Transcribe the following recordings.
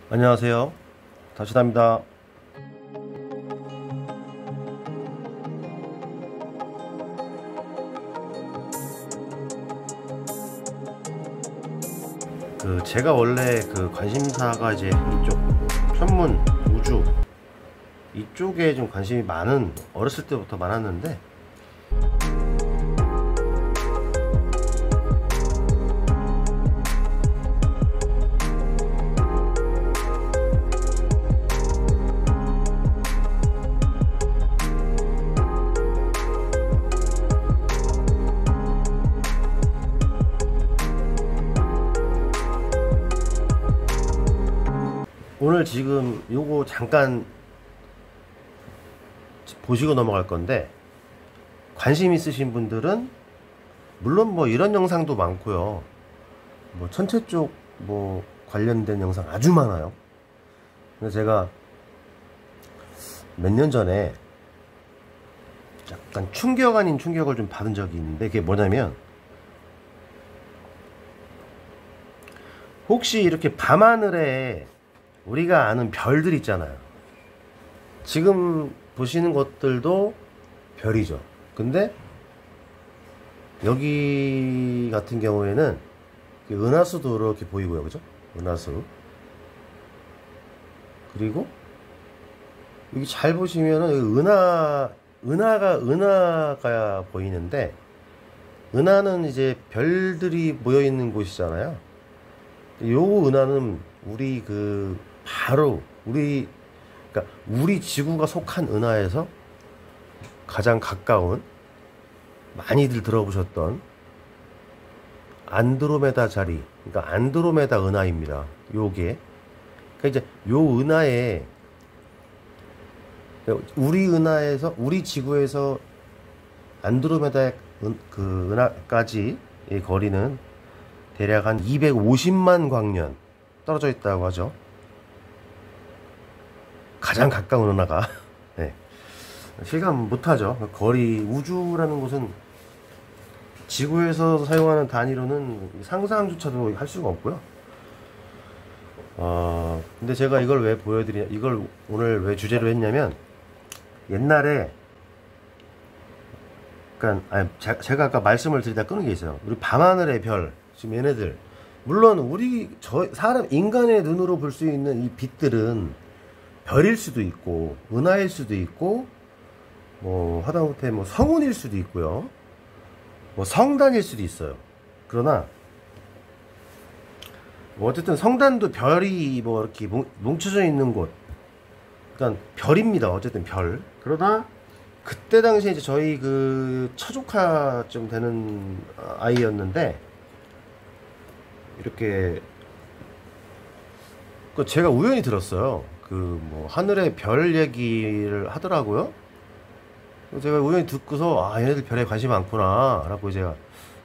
안녕하세요. 다시다입니다. 제가 원래 관심사가 이제 이쪽 천문, 우주 이쪽에 좀 관심이 어렸을 때부터 많았는데, 오늘 지금 요거 잠깐 보시고 넘어갈 건데, 관심 있으신 분들은 물론 뭐 이런 영상도 많고요, 뭐 천체 쪽 뭐 관련된 영상 아주 많아요. 근데 제가 몇 년 전에 약간 충격 아닌 충격을 좀 받은 적이 있는데, 그게 뭐냐면, 혹시 이렇게 밤하늘에 우리가 아는 별들 있잖아요. 지금 보시는 것들도 별이죠. 근데 여기 같은 경우에는 은하수도 이렇게 보이고요, 그죠? 은하수. 그리고 여기 잘 보시면은 은하가 보이는데, 은하는 이제 별들이 모여 있는 곳이잖아요. 요 은하는 우리 그러니까 우리 지구가 속한 은하에서 가장 가까운, 많이들 들어보셨던 안드로메다 자리, 그러니까 안드로메다 은하입니다. 요게. 그러니까 이제 요 은하에, 우리 지구에서 안드로메다 은하까지의 거리는 대략 한 250만 광년 떨어져 있다고 하죠. 가장 가까운 은하가. 네. 실감 못하죠. 우주라는 곳은 지구에서 사용하는 단위로는 상상조차도 할 수가 없고요. 근데 제가 이걸 오늘 왜 주제로 했냐면, 옛날에, 그러니까 제가 아까 말씀을 드리다 끊은 게 있어요. 우리 밤하늘의 별, 지금 얘네들, 물론 인간의 눈으로 볼 수 있는 이 빛들은 별일 수도 있고, 은하일 수도 있고, 뭐 하다못해 뭐 성운일 수도 있고요, 뭐 성단일 수도 있어요. 그러나 뭐 어쨌든 성단도 별이 뭐 이렇게 뭉쳐져 있는 곳, 그러니까 별입니다. 어쨌든 별. 그러나 그때 당시에 이제 저희 처조카쯤 되는 아이였는데, 이렇게 제가 우연히 들었어요. 뭐 하늘의 별 얘기를 하더라고요. 제가 우연히 듣고서, 얘네들 별에 관심이 많구나 라고 제가,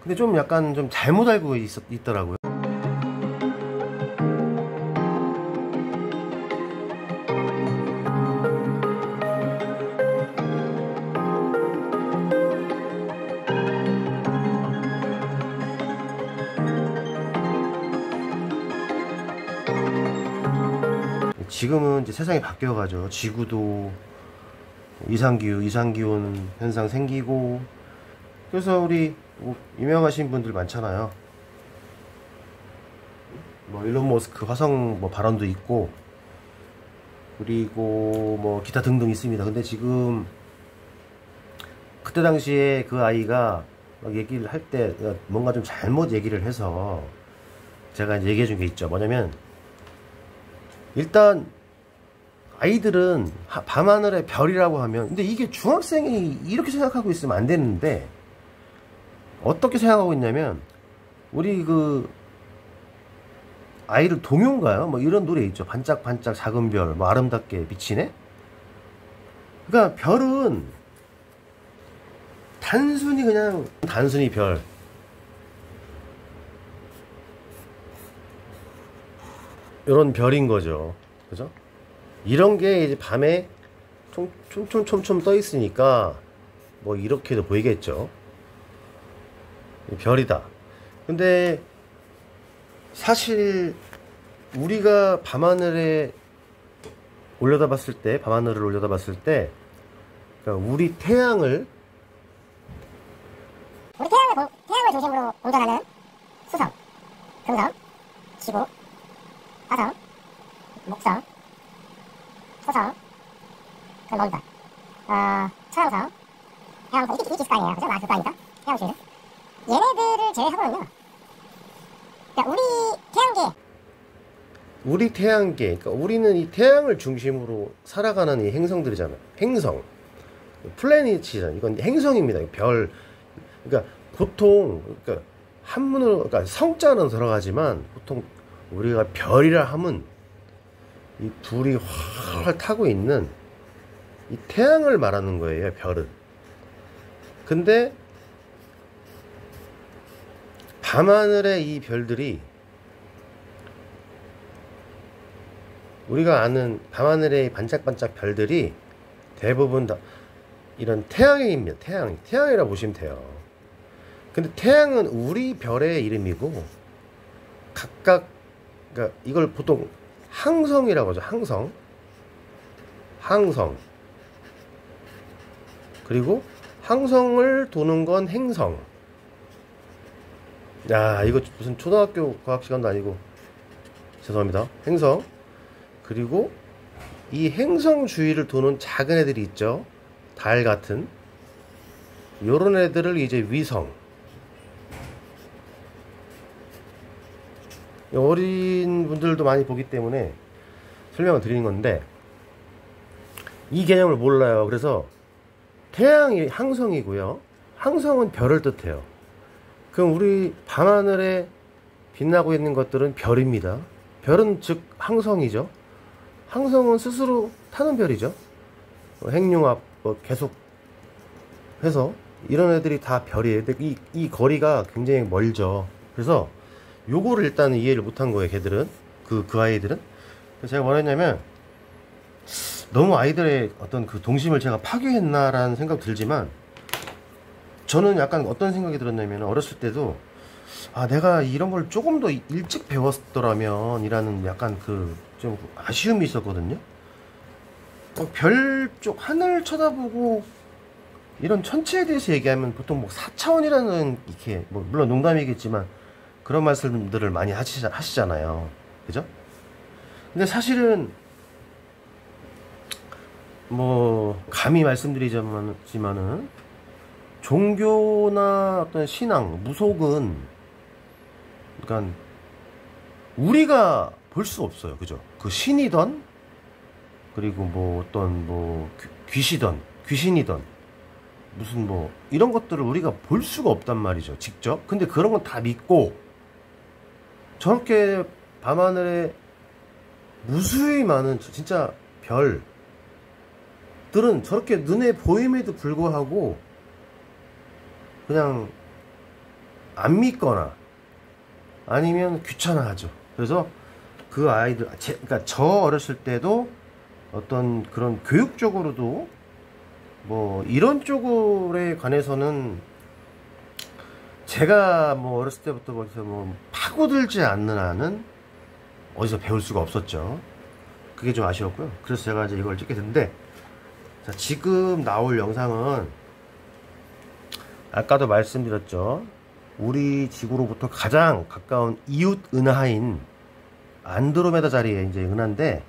근데 좀 약간 좀 잘못 알고 있더라고요. 지금은 이제 세상이 바뀌어가죠. 지구도 이상기온 현상 생기고, 그래서 우리 뭐 유명하신 분들 많잖아요. 뭐 일론 머스크 화성 뭐 발언도 있고, 그리고 뭐 기타 등등 있습니다. 근데 지금 그때 당시에 그 아이가 막 얘기를 할 때 뭔가 좀 잘못 얘기를 해서 제가 이제 얘기해 준 게 있죠. 뭐냐면, 일단 아이들은 밤하늘의 별이라고 하면, 근데 이게 중학생이 이렇게 생각하고 있으면 안 되는데, 어떻게 생각하고 있냐면, 우리 아이를 동요인가요? 뭐 이런 노래 있죠. 반짝반짝 작은 별, 뭐 아름답게 비치네. 그러니까 별은 단순히 별, 이런 별인 거죠. 그죠? 이런 게 이제 밤에 촘촘촘촘 떠 있으니까 뭐 이렇게도 보이겠죠. 별이다. 근데 사실 우리가 밤하늘에 올려다봤을 때, 밤하늘을 올려다봤을 때, 그러니까 우리 태양을 중심으로 공전하는 수성, 금성, 지구, 화성, 목성, 토성, 그 뭐다, 천왕성, 해왕성 이렇게 있을 거 아니에요, 그죠? 많을 거 아닙니까? 태양 중에 얘네들을 제외하고는요. 그러니까 우리 태양계, 그러니까 우리는 이 태양을 중심으로 살아가는 이 행성들이잖아요. 행성, 플래닛이잖아요. 이건 행성입니다. 별. 그러니까 보통 그러니까 한문으로 그러니까 성자는 들어가지만 보통 우리가 별이라 하면 이 둘이 활활 타고 있는 이 태양을 말하는 거예요. 별은. 근데 밤하늘의 이 별들이 우리가 아는 밤하늘의 반짝반짝 별들이 대부분 다 이런 태양입니다. 태양이라 보시면 돼요. 근데 태양은 우리 별의 이름이고 각각 그러니까 이걸 보통 항성이라고 하죠. 항성. 그리고 항성을 도는 건 행성. 야, 이거 무슨 초등학교 과학 시간도 아니고 죄송합니다. 행성. 그리고 이 행성 주위를 도는 작은 애들이 있죠. 달 같은 요런 애들을 이제 위성. 어린 분들도 많이 보기 때문에 설명을 드리는 건데 이 개념을 몰라요. 그래서 태양이 항성이고요. 항성은 별을 뜻해요. 그럼 우리 밤하늘에 빛나고 있는 것들은 별입니다. 별은 즉 항성이죠. 항성은 스스로 타는 별이죠. 핵융합 계속 해서 이런 애들이 다 별이에요. 근데 이 거리가 굉장히 멀죠. 그래서 요거를 일단 이해를 못한 거예요. 걔들은 그 아이들은. 그래서 제가 뭐랬냐면 너무 아이들의 어떤 그 동심을 제가 파괴했나라는 생각 들지만 저는 약간 어떤 생각이 들었냐면 어렸을 때도 아 내가 이런 걸 조금 더 일찍 배웠더라면 이라는 약간 그 좀 아쉬움이 있었거든요. 별 쪽 하늘 쳐다보고 이런 천체에 대해서 얘기하면 보통 뭐 4차원이라는 이렇게 뭐 물론 농담이겠지만 그런 말씀들을 많이 하시잖아요. 그죠? 근데 사실은 뭐 감히 말씀드리자면은 종교나 어떤 신앙, 무속은 그러니까 우리가 볼 수 없어요. 그죠? 그 신이던 그리고 뭐 어떤 뭐 귀신이던 무슨 뭐 이런 것들을 우리가 볼 수가 없단 말이죠. 직접. 근데 그런 건 다 믿고 저렇게 밤하늘에 무수히 많은 진짜 별들은 저렇게 눈에 보임에도 불구하고 그냥 안 믿거나 아니면 귀찮아하죠. 그래서 그 아이들, 그러니까 저 어렸을 때도 어떤 그런 교육적으로도 뭐 이런 쪽에 관해서는 제가 뭐 어렸을 때부터 어디서 뭐 파고들지 않는 한은 어디서 배울 수가 없었죠. 그게 좀 아쉬웠고요. 그래서 제가 이제 이걸 찍게 됐는데 자, 지금 나올 영상은 아까도 말씀드렸죠. 우리 지구로부터 가장 가까운 이웃 은하인 안드로메다 자리에 이제 은하인데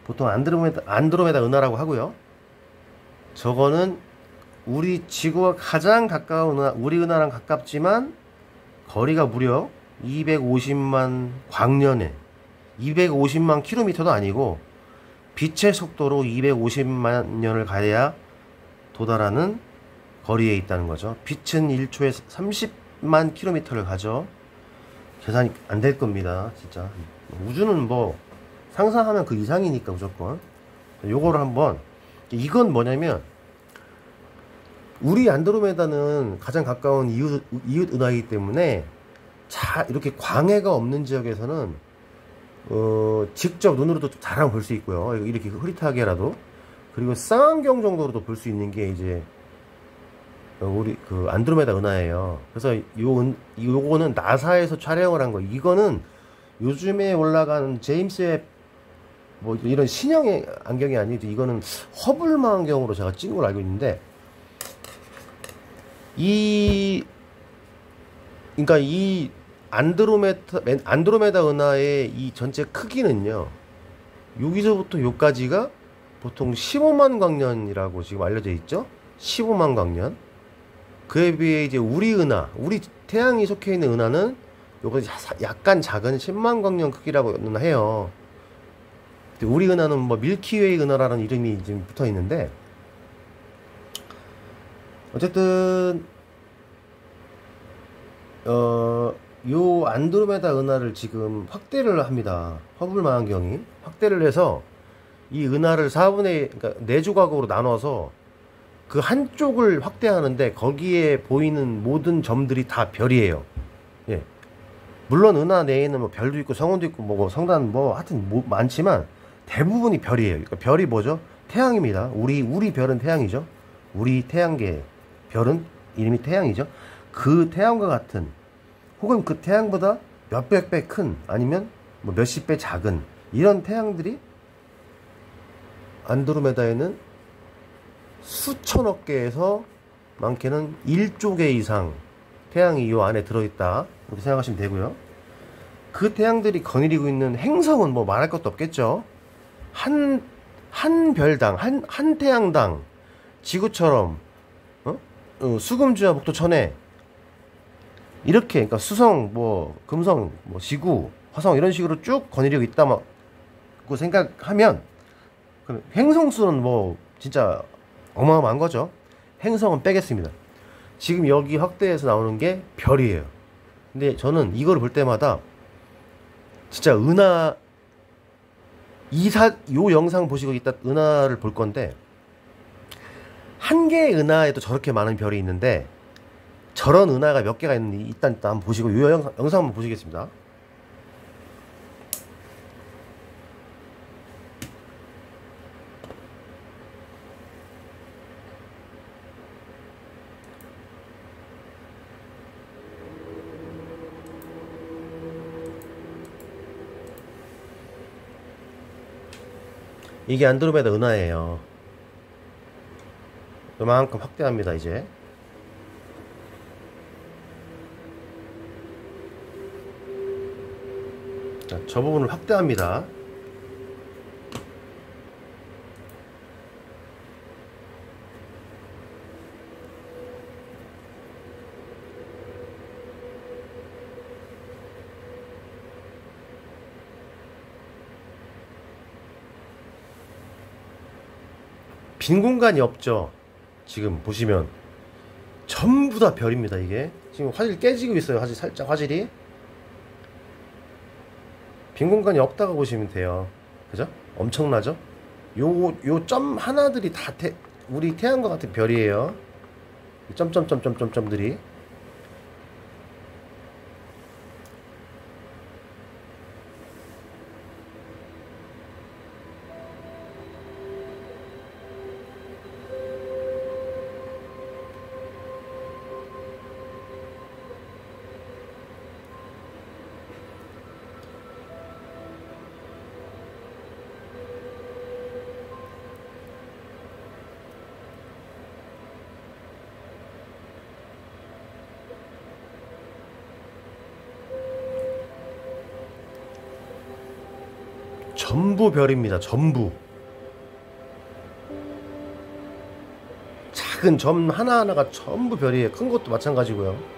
보통 안드로메다 은하라고 하고요. 저거는 우리 지구와 가장 가까운 은하, 우리 은하랑 가깝지만 거리가 무려 250만 광년에 250만 킬로미터도 아니고 빛의 속도로 250만 년을 가야 도달하는 거리에 있다는 거죠. 빛은 1초에 30만 킬로미터를 가죠. 계산이 안 될 겁니다. 진짜 우주는 뭐 상상하면 그 이상이니까 무조건. 요거를 한번 이건 뭐냐면 우리 안드로메다는 가장 가까운 이웃 은하이기 때문에 이렇게 광해가 없는 지역에서는 직접 눈으로도 잘 볼 수 있고요. 이렇게 흐릿하게라도. 그리고 쌍안경 정도로도 볼 수 있는 게 이제 우리 그 안드로메다 은하예요. 그래서 요거는 나사에서 촬영을 한 거. 이거는 요즘에 올라간 제임스 웹 뭐 이런 신형의 안경이 아니고 이거는 허블 안경으로 제가 찍은 걸 알고 있는데, 이 그러니까 이 안드로메다 은하의 이 전체 크기는요, 여기서부터 여기까지가 보통 15만 광년이라고 지금 알려져 있죠. 15만 광년. 그에 비해 이제 우리 은하, 우리 태양이 속해 있는 은하는 요거 약간 작은 10만 광년 크기라고는 해요. 우리 은하는 뭐 밀키웨이 은하라는 이름이 지금 붙어 있는데, 어쨌든 요 안드로메다 은하를 지금 확대를 합니다. 허블 망원경이 확대를 해서 이 은하를 4분의 그러니까 4조각으로 나눠서 그 한쪽을 확대하는데, 거기에 보이는 모든 점들이 다 별이에요. 예. 물론 은하 내에는 뭐 별도 있고 성운도 있고 뭐 성단 뭐 하여튼 뭐 많지만 대부분이 별이에요. 그러니까 별이 뭐죠? 태양입니다. 우리 별은 태양이죠. 우리 태양계 별은 이름이 태양이죠. 그 태양과 같은, 혹은 그 태양보다 몇백 배 큰, 아니면 뭐 몇십 배 작은 이런 태양들이 안드로메다에는 수천억 개에서 많게는 1조 개 이상 태양이 이 안에 들어있다, 이렇게 생각하시면 되고요. 그 태양들이 거느리고 있는 행성은 뭐 말할 것도 없겠죠. 한 별당, 한 태양당 지구처럼 수금주와 목토천해 이렇게, 그러니까 수성, 뭐 금성, 뭐 지구, 화성 이런 식으로 쭉 거느리고 있다고 생각하면, 행성 수는 뭐 진짜 어마어마한 거죠. 행성은 빼겠습니다. 지금 여기 확대해서 나오는 게 별이에요. 근데 저는 이걸 볼 때마다 진짜 은하 요 영상 보시고 이따 은하를 볼 건데, 한 개의 은하에도 저렇게 많은 별이 있는데 저런 은하가 몇 개가 있는지 일단 한번 보시고 이 영상 한번 보시겠습니다. 이게 안드로메다 은하예요. 이만큼 확대합니다. 이제 자, 저 부분을 확대합니다. 빈 공간이 없죠. 지금 보시면 전부 다 별입니다. 이게 지금 화질 깨지고 있어요. 살짝 화질이 빈 공간이 없다고 보시면 돼요. 그죠? 엄청나죠? 요 점 하나들이 다 우리 태양과 같은 별이에요. 점점점점점점들이. 전부 별입니다. 전부. 작은 점 하나하나가 전부 별이에요. 큰 것도 마찬가지고요.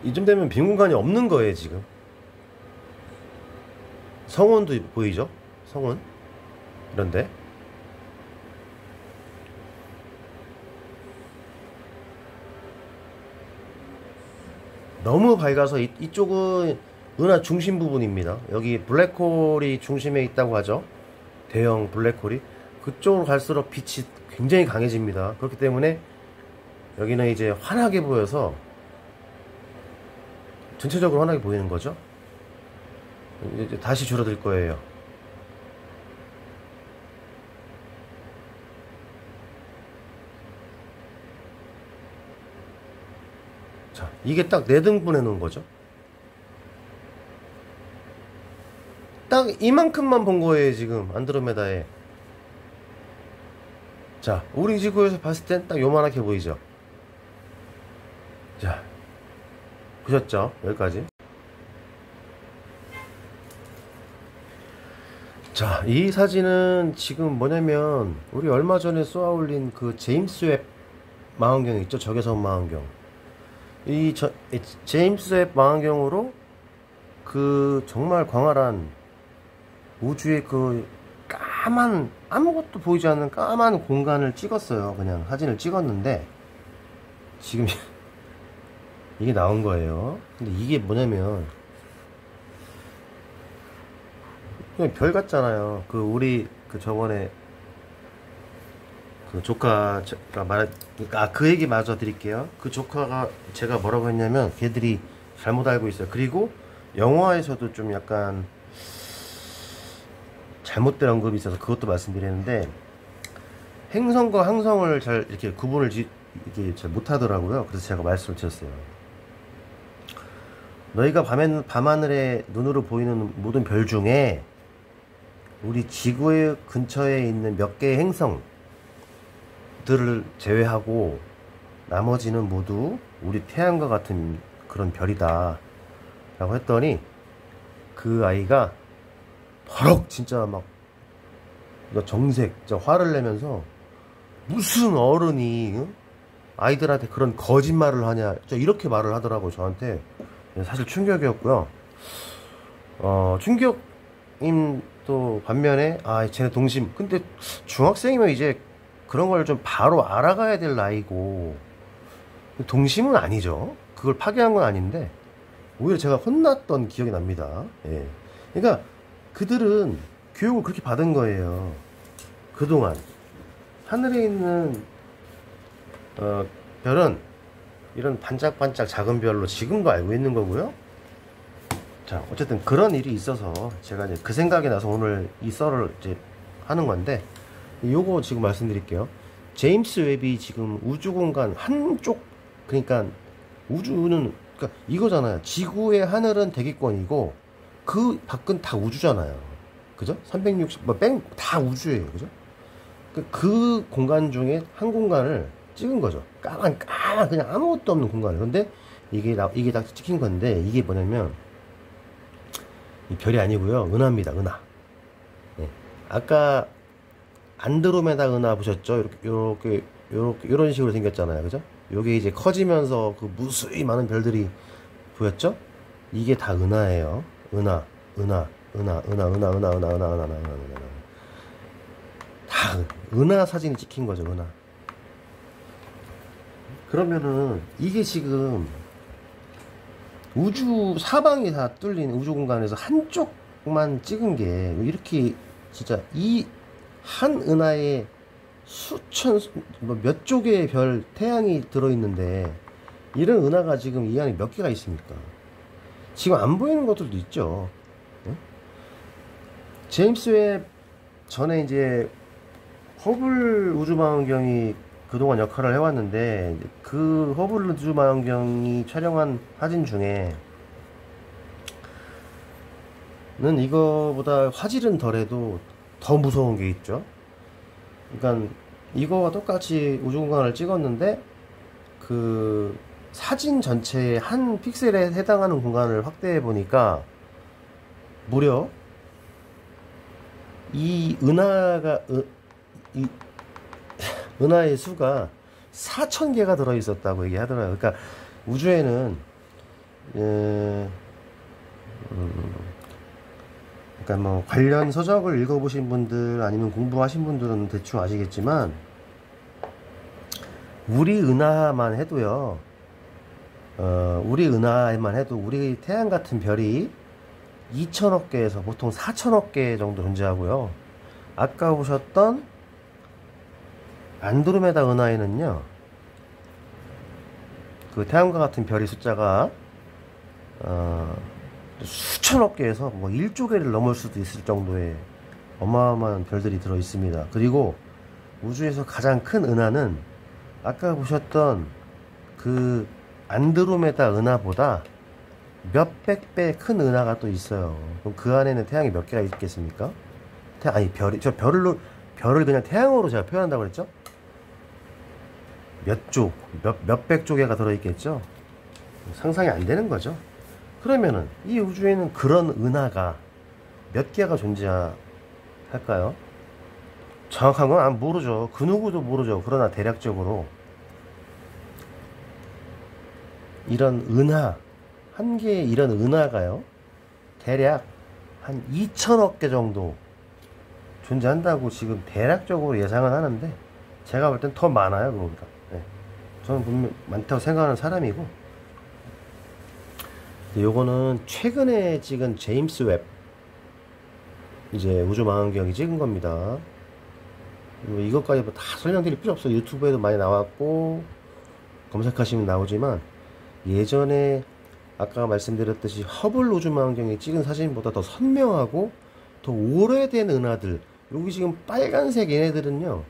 이쯤 되면 빈 공간이 없는 거예요. 지금 성운도 보이죠? 성운 이런데 너무 밝아서 이쪽은 은하 중심 부분입니다. 여기 블랙홀이 중심에 있다고 하죠. 대형 블랙홀이. 그쪽으로 갈수록 빛이 굉장히 강해집니다. 그렇기 때문에 여기는 이제 환하게 보여서 전체적으로 환하게 보이는 거죠. 이제 다시 줄어들 거예요. 자, 이게 딱 4등분 해놓은 거죠. 딱 이만큼만 본 거예요, 지금 안드로메다에. 자, 우리 지구에서 봤을 땐 딱 요만하게 보이죠. 자, 보셨죠? 여기까지. 자, 이 사진은 지금 뭐냐면 우리 얼마 전에 쏘아 올린 그 제임스 웹 망원경 있죠? 적외선 망원경. 이 제임스 웹 망원경으로 그 정말 광활한 우주의 그 까만, 아무것도 보이지 않는 까만 공간을 찍었어요. 그냥 사진을 찍었는데 지금 이게 나온 거예요. 근데 이게 뭐냐면 그냥 별 같잖아요. 그 우리 그 저번에 그 조카가 그 얘기 마저 드릴게요. 그 조카가 제가 뭐라고 했냐면 걔들이 잘못 알고 있어요. 그리고 영화에서도 좀 약간 잘못된 언급이 있어서 그것도 말씀드리는데, 행성과 항성을 잘 이렇게 구분을 이렇게 잘 못하더라고요. 그래서 제가 말씀을 드렸어요. 너희가 밤하늘에 눈으로 보이는 모든 별 중에 우리 지구의 근처에 있는 몇 개의 행성들을 제외하고 나머지는 모두 우리 태양과 같은 그런 별이다 라고 했더니 그 아이가 버럭 진짜 막 정색, 진짜 화를 내면서 무슨 어른이 아이들한테 그런 거짓말을 하냐, 이렇게 말을 하더라고요. 저한테. 사실 충격이었고요. 충격임 또 반면에 쟤네 동심. 근데 중학생이면 이제 그런 걸 좀 바로 알아가야 될 나이고, 동심은 아니죠. 그걸 파괴한 건 아닌데 오히려 제가 혼났던 기억이 납니다. 예. 그러니까 그들은 교육을 그렇게 받은 거예요. 그동안 하늘에 있는 별은 이런 반짝반짝 작은 별로 지금도 알고 있는 거고요. 자, 어쨌든 그런 일이 있어서 제가 이제 그 생각이 나서 오늘 이 썰을 이제 하는 건데, 요거 지금 말씀드릴게요. 제임스 웹이 지금 우주 공간 한쪽, 그러니까 우주는 그러니까 이거잖아요. 지구의 하늘은 대기권이고 그 밖은 다 우주잖아요. 그죠? 360, 다 우주예요. 그죠? 그 공간 중에 한 공간을 찍은 거죠. 까만 그냥 아무것도 없는 공간을. 근데 이게 딱 찍힌 건데, 이게 뭐냐면 이 별이 아니고요. 은하입니다. 은하. 네. 아까 안드로메다 은하 보셨죠? 이렇게 이런 식으로 생겼잖아요. 그죠? 요게 이제 커지면서 그 무수히 많은 별들이 보였죠? 이게 다 은하예요. 은하. 다 은하 사진이 찍힌 거죠. 은하. 그러면은 이게 지금 우주 사방이 다 뚫린 우주 공간에서 한쪽만 찍은 게 이렇게 진짜 이 한 은하에 몇 쪽의 별 태양이 들어있는데, 이런 은하가 지금 이 안에 몇 개가 있습니까? 지금 안 보이는 것들도 있죠. 네? 제임스 웹 전에 이제 허블 우주망원경이 그동안 역할을 해왔는데, 그 허블 우주망원경이 촬영한 사진 중에 는 이거보다 화질은 덜해도 더 무서운 게 있죠. 그러니까 이거와 똑같이 우주공간을 찍었는데 그 사진 전체의 한 픽셀에 해당하는 공간을 확대해 보니까 무려 이 은하의 수가 4,000개가 들어있었다고 얘기하더라고요. 그러니까 우주에는 그러니까 뭐 관련 서적을 읽어보신 분들 아니면 공부하신 분들은 대충 아시겠지만, 우리 은하만 해도요 우리 은하에만 해도 우리 태양 같은 별이 2천억 개에서 보통 4천억 개 정도 존재하고요. 아까 보셨던 안드로메다 은하에는요, 그 태양과 같은 별의 숫자가 수천억 개에서 뭐 1조 개를 넘을 수도 있을 정도의 어마어마한 별들이 들어 있습니다. 그리고 우주에서 가장 큰 은하는 아까 보셨던 그 안드로메다 은하보다 몇백 배 큰 은하가 또 있어요. 그럼 그 안에는 태양이 몇 개가 있겠습니까? 아니, 별을 그냥 태양으로 제가 표현한다고 그랬죠? 몇백 조 개가 들어있겠죠? 상상이 안 되는 거죠. 그러면은 이 우주에는 그런 은하가 몇 개가 존재할까요? 정확한 건 모르죠. 그 누구도 모르죠. 그러나 대략적으로 이런 은하, 한 개의 이런 은하가요, 대략 한 2천억 개 정도 존재한다고 지금 대략적으로 예상은 하는데, 제가 볼 땐 더 많아요, 그거보다. 네. 저는 분명 많다고 생각하는 사람이고, 요거는 최근에 찍은 제임스 웹, 이제 우주망원경이 찍은 겁니다. 이것까지 다 설명드릴 필요 없어요. 유튜브에도 많이 나왔고 검색하시면 나오지만, 예전에 아까 말씀드렸듯이 허블 우주망원경이 찍은 사진보다 더 선명하고 더 오래된 은하들, 여기 지금 빨간색 얘네들은요,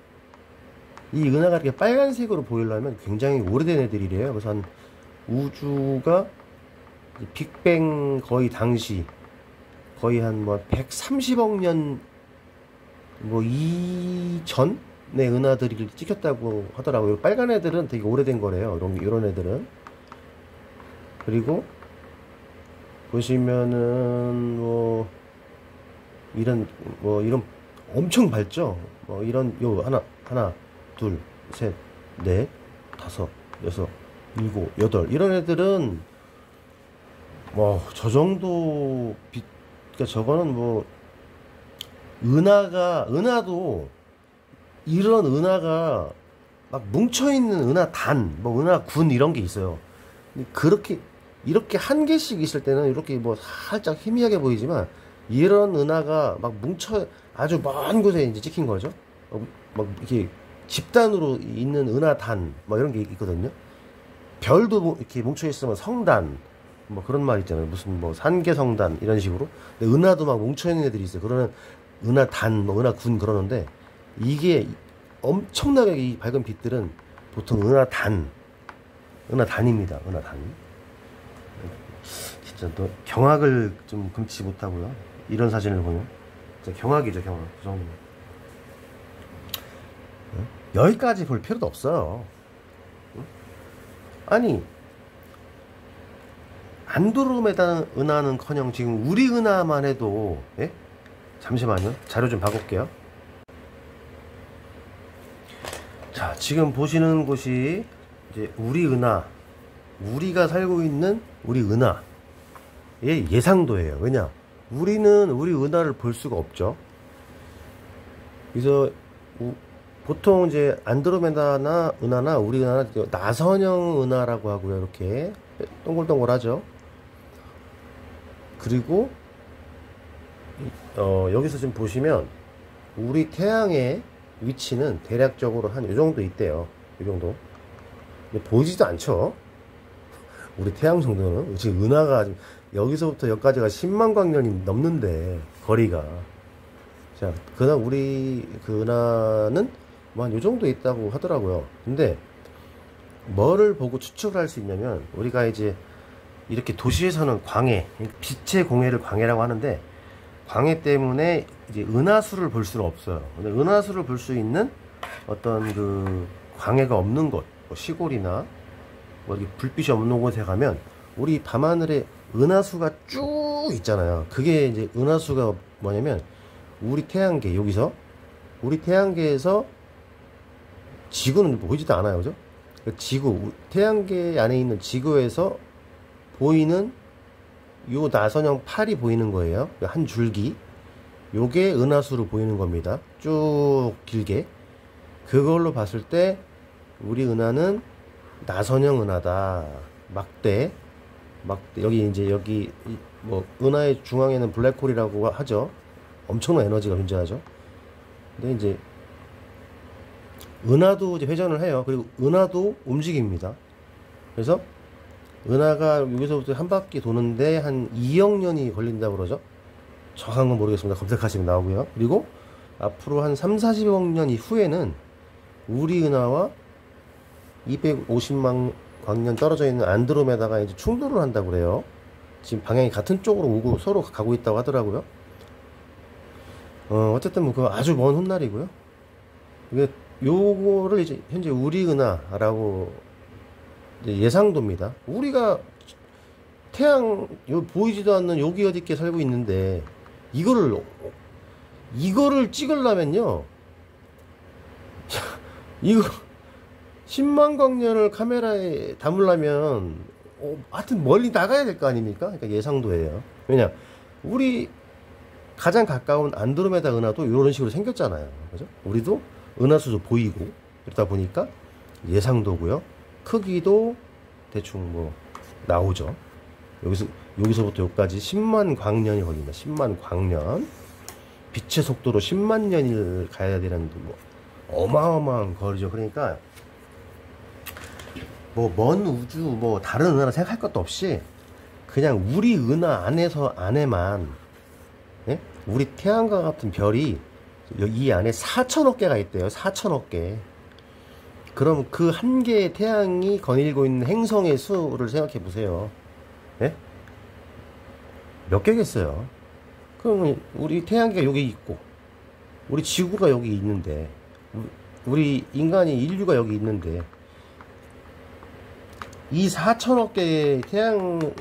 이 은하가 이렇게 빨간색으로 보이려면 굉장히 오래된 애들이래요. 그래서 한 우주가 빅뱅 거의 당시 거의 한 뭐 130억 년 뭐 이전의 은하들이 찍혔다고 하더라고요. 빨간 애들은 되게 오래된 거래요. 이런 애들은. 그리고 보시면은 뭐 이런 엄청 밝죠. 뭐 이런 하나 둘 셋 넷 다섯 여섯 일곱 여덟, 이런 애들은 뭐 저 정도 그러니까 저거는 뭐 은하도 이런 은하가 막 뭉쳐있는 은하단, 뭐 은하군 이런 게 있어요. 이렇게 한 개씩 있을 때는 이렇게 뭐 살짝 희미하게 보이지만, 이런 은하가 막 아주 먼 곳에 이제 찍힌 거죠. 막 이렇게 집단으로 있는 은하단, 뭐 이런 게 있거든요. 별도 이렇게 뭉쳐있으면 성단, 뭐 그런 말 있잖아요. 무슨 뭐 산계성단 이런 식으로. 근데 은하도 막 뭉쳐있는 애들이 있어요. 그러는 은하단, 뭐 은하군 그러는데, 이게 엄청나게 이 밝은 빛들은 보통 은하단입니다. 은하단. 진짜 또 경악을 좀 금치 못하고요. 이런 사진을 보면 진짜 경악이죠, 경악. 그 정도. 여기까지 볼 필요도 없어요. 아니, 안드로메다 은하는커녕 지금 우리 은하만 해도, 예? 잠시만요. 자료 좀 바꿀게요. 자, 지금 보시는 곳이 이제 우리 은하, 우리가 살고 있는 우리 은하의 예상도예요. 왜냐? 우리는 우리 은하를 볼 수가 없죠. 그래서 보통 이제 안드로메다 은하나 우리 은하나 나선형 은하라고 하고요. 이렇게 동글동글하죠. 그리고 여기서 지금 보시면 우리 태양의 위치는 대략적으로 한 이 정도 있대요. 이 정도. 근데 보이지도 않죠. 우리 태양 정도는. 지금 은하가 여기서부터 여기까지가 10만 광년이 넘는데, 거리가. 자, 그다음 우리 그 은하는 뭐 한 요 정도 있다고 하더라고요. 근데 뭐를 보고 추측을 할 수 있냐면, 우리가 이제 이렇게 도시에서는 광해, 빛의 공해를 광해라고 하는데, 광해 때문에 이제 은하수를 볼 수는 없어요. 근데 은하수를 볼 수 있는 어떤 그 광해가 없는 곳, 뭐 시골이나 뭐 이렇게 불빛이 없는 곳에 가면 우리 밤하늘에 은하수가 쭉 있잖아요. 그게 이제 은하수가 뭐냐면, 우리 태양계, 여기서 우리 태양계에서 지구는 보이지도 않아요, 그죠? 지구, 태양계 안에 있는 지구에서 보이는 요 나선형 팔이 보이는 거예요. 한 줄기. 요게 은하수로 보이는 겁니다. 쭉 길게. 그걸로 봤을 때 우리 은하는 나선형 은하다. 막대 여기 이제 여기 뭐 은하의 중앙에는 블랙홀이라고 하죠. 엄청난 에너지가 존재하죠. 근데 이제 은하도 이제 회전을 해요. 그리고 은하도 움직입니다. 그래서 은하가 여기서부터 한 바퀴 도는데 한 2억 년이 걸린다고 그러죠. 정확한 건 모르겠습니다. 검색하시면 나오고요. 그리고 앞으로 한 3, 40억 년 이후에는 우리 은하와 250만 광년 떨어져 있는 안드로메다가 이제 충돌을 한다고 그래요. 지금 방향이 같은 쪽으로 오고 서로 가고 있다고 하더라고요. 어쨌든 뭐 그거 아주 먼 훗날이고요. 이게 요거를 이제 현재 우리 은하라고 이제 예상도입니다. 우리가 태양 요 보이지도 않는 여기 어디께 살고 있는데 이거를 찍으려면요 이거 10만 광년을 카메라에 담으려면 하여튼 멀리 나가야 될 거 아닙니까? 그러니까 예상도예요. 왜냐 우리 가장 가까운 안드로메다 은하도 이런 식으로 생겼잖아요. 그죠? 우리도 은하수도 보이고 그러다 보니까 예상도고요. 크기도 대충 뭐 나오죠. 여기서부터 여기까지 10만 광년이 걸린다. 10만 광년. 빛의 속도로 10만 년을 가야 되는 뭐 어마어마한 거리죠. 그러니까 뭐 먼 우주 뭐 다른 은하라 생각할 것도 없이 그냥 우리 은하 안에만 예? 우리 태양과 같은 별이 이 안에 4천억 개가 있대요. 4천억 개. 그럼 그 한 개의 태양이 거닐고 있는 행성의 수를 생각해 보세요. 예? 몇 개겠어요? 그럼 우리 태양계가 여기 있고 우리 지구가 여기 있는데 우리 인간이 인류가 여기 있는데 이 4천억 개의 태양이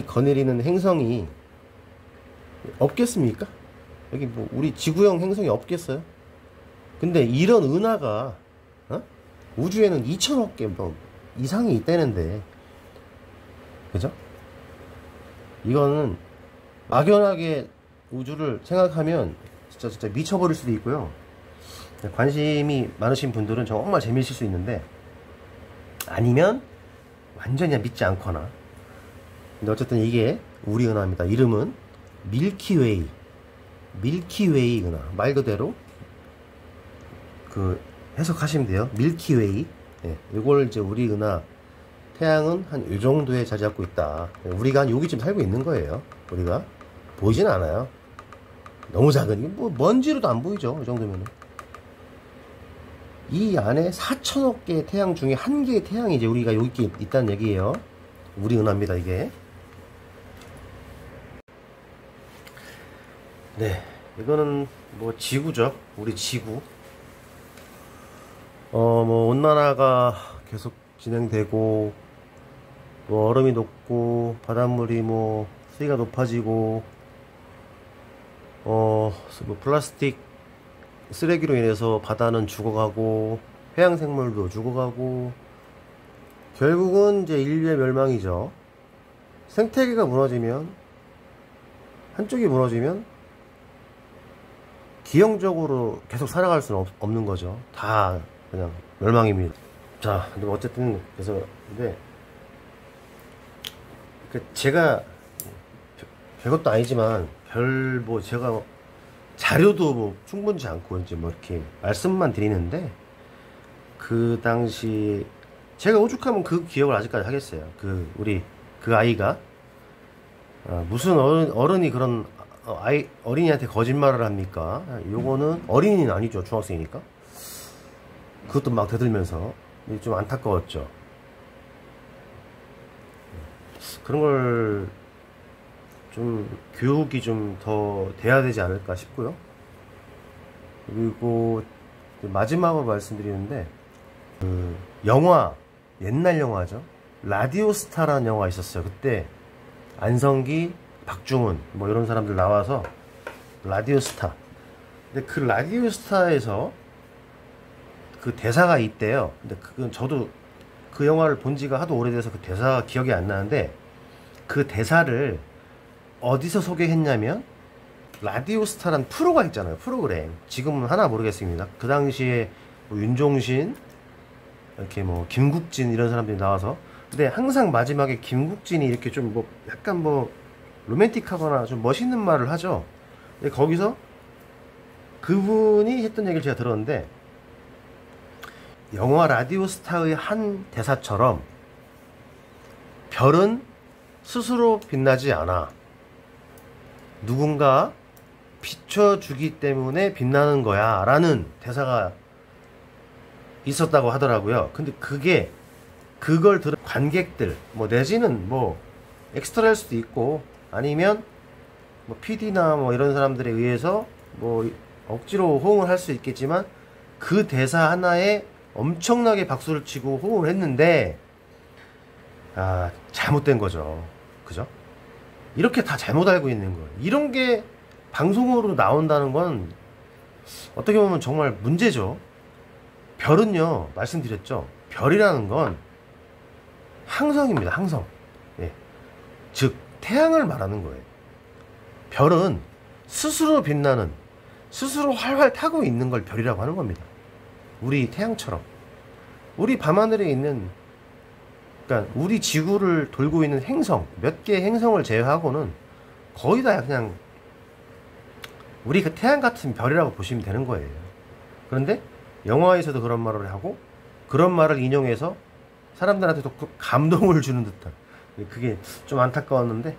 거느리는 행성이 없겠습니까? 여기 뭐 우리 지구형 행성이 없겠어요? 근데 이런 은하가 우주에는 2천억 개 뭐 이상이 있다는데 그죠? 이거는 막연하게 우주를 생각하면 진짜 미쳐버릴 수도 있고요. 관심이 많으신 분들은 정말 재미있을 수 있는데 아니면 완전히 믿지 않거나. 근데 어쨌든 이게 우리 은하입니다. 이름은 밀키웨이 은하. 말 그대로 그 해석하시면 돼요. 밀키웨이. 예, 이걸 이제 우리 은하 태양은 한 이 정도에 자리 잡고 있다. 우리가 한 여기쯤 살고 있는 거예요. 우리가 보이진 않아요. 너무 작은 뭐 먼지로도 안 보이죠. 이 정도면은. 이 안에 4천억 개의 태양 중에 한 개의 태양이 이제 우리가 여기 있다는 얘기예요. 우리 은하입니다, 이게. 네, 이거는 뭐 지구죠. 우리 지구. 뭐 온난화가 계속 진행되고, 뭐 얼음이 녹고, 바닷물이 뭐 수위가 높아지고, 뭐 플라스틱 쓰레기로 인해서 바다는 죽어가고 해양생물도 죽어가고 결국은 이제 인류의 멸망이죠. 생태계가 무너지면 한쪽이 무너지면 기형적으로 계속 살아갈 수는 없는 거죠. 다 그냥 멸망입니다. 자, 근데 어쨌든 그래서 근데 제가 별것도 아니지만 별 뭐 제가 자료도 뭐 충분치 않고 이제 뭐 이렇게 말씀만 드리는데 그 당시 제가 오죽하면 그 기억을 아직까지 하겠어요. 우리 그 아이가 무슨 어른이 그런 어린이한테 거짓말을 합니까? 요거는 어린이는 아니죠. 중학생이니까. 그것도 막 대들면서 좀 안타까웠죠. 그런 걸 좀 교육이 좀 더 돼야 되지 않을까 싶고요. 그리고 마지막으로 말씀드리는데 영화 옛날 영화죠. 라디오스타라는 영화 있었어요. 그때 안성기, 박중훈 뭐 이런 사람들 나와서 라디오스타. 근데 그 라디오스타에서 그 대사가 있대요. 근데 그건 저도 그 영화를 본 지가 하도 오래돼서 그 대사가 기억이 안 나는데 그 대사를 어디서 소개했냐면 라디오스타란 프로가 있잖아요. 프로그램. 지금은 하나 모르겠습니다. 그 당시에 뭐 윤종신 이렇게 뭐 김국진 이런 사람들이 나와서 근데 항상 마지막에 김국진이 이렇게 좀 뭐 약간 뭐 로맨틱하거나 좀 멋있는 말을 하죠. 근데 거기서 그분이 했던 얘기를 제가 들었는데, 영화 라디오스타의 한 대사처럼 별은 스스로 빛나지 않아. 누군가 비춰주기 때문에 빛나는 거야 라는 대사가 있었다고 하더라고요. 근데 그걸 들은 관객들 뭐 내지는 뭐 엑스트라일 수도 있고, 아니면 뭐 PD나 뭐 이런 사람들에 의해서 뭐 억지로 호응을 할 수 있겠지만, 그 대사 하나에 엄청나게 박수를 치고 호응을 했는데, 잘못된 거죠. 그죠? 이렇게 다 잘못 알고 있는 거예요. 이런 게 방송으로 나온다는 건 어떻게 보면 정말 문제죠. 별은요, 말씀드렸죠. 별이라는 건 항성입니다. 항성. 예. 즉 태양을 말하는 거예요. 별은 스스로 빛나는, 스스로 활활 타고 있는 걸 별이라고 하는 겁니다. 우리 태양처럼. 우리 밤하늘에 있는, 그러니까 우리 지구를 돌고 있는 행성, 몇 개의 행성을 제외하고는 거의 다 그냥 우리 그 태양 같은 별이라고 보시면 되는 거예요. 그런데 영화에서도 그런 말을 하고, 그런 말을 인용해서 사람들한테도 감동을 주는 듯한, 그게 좀 안타까웠는데,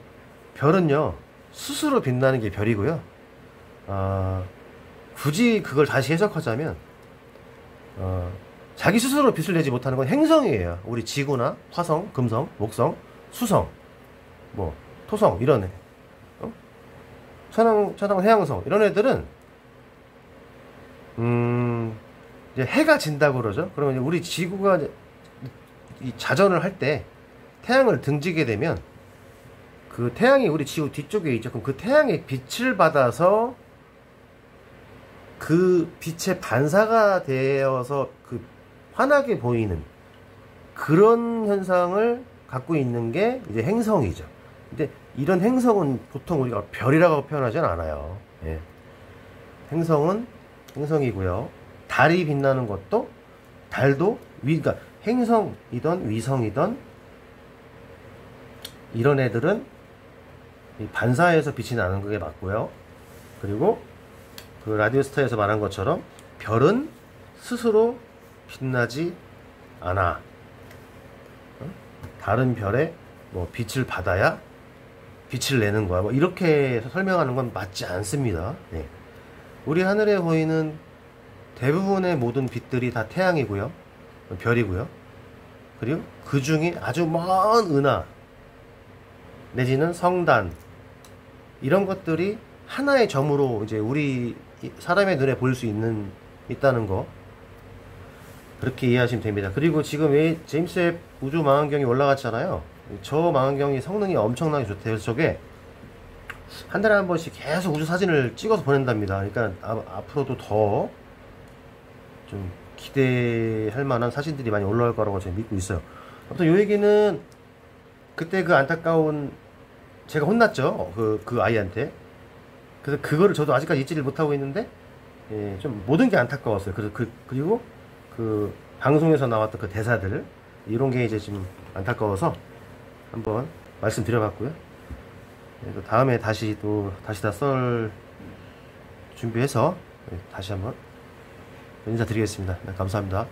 별은요 스스로 빛나는 게 별이고요. 굳이 그걸 다시 해석하자면, 자기 스스로 빛을 내지 못하는 건 행성이에요. 우리 지구나 화성, 금성, 목성, 수성, 뭐 토성 이런 애, 천왕 해왕성 이런 애들은 이제 해가 진다고 그러죠. 그러면 이제 우리 지구가 이 자전을 할 때 태양을 등지게 되면, 그 태양이 우리 지구 뒤쪽에 있죠. 그럼 그 태양의 빛을 받아서 그 빛의 반사가 되어서 그 환하게 보이는 그런 현상을 갖고 있는 게 이제 행성이죠. 근데 이런 행성은 보통 우리가 별이라고 표현하진 않아요. 예. 행성은 행성이고요. 달이 빛나는 것도, 달도 그러니까 행성이든 위성이든 이런 애들은 반사해서 빛이 나는 게 맞고요. 그리고 그 라디오스타에서 말한 것처럼 별은 스스로 빛나지 않아. 다른 별에 뭐 빛을 받아야 빛을 내는 거야. 뭐 이렇게 설명하는 건 맞지 않습니다. 네. 우리 하늘에 보이는 대부분의 모든 빛들이 다 태양이고요, 별이고요. 그리고 그 중에 아주 먼 은하 내지는 성단, 이런 것들이 하나의 점으로 이제 우리 사람의 눈에 보일 수 있다는 거, 그렇게 이해하시면 됩니다. 그리고 지금 왜 제임스 웹 우주 망원경이 올라갔잖아요. 저 망원경이 성능이 엄청나게 좋대요. 그래서 저게 한 달에 한 번씩 계속 우주 사진을 찍어서 보낸답니다. 그러니까 앞으로도 더 좀 기대할 만한 사진들이 많이 올라올 거라고 제가 믿고 있어요. 아무튼 요 얘기는, 그때 그 안타까운, 제가 혼났죠. 그 아이한테. 그래서 그거를 저도 아직까지 잊지를 못하고 있는데, 예, 좀 모든 게 안타까웠어요. 그리고 그 방송에서 나왔던 그 대사들, 이런 게 이제 좀 안타까워서 한번 말씀드려봤고요. 예, 또 다음에 다시 다 썰 준비해서 다시 한번 인사드리겠습니다. 네, 감사합니다.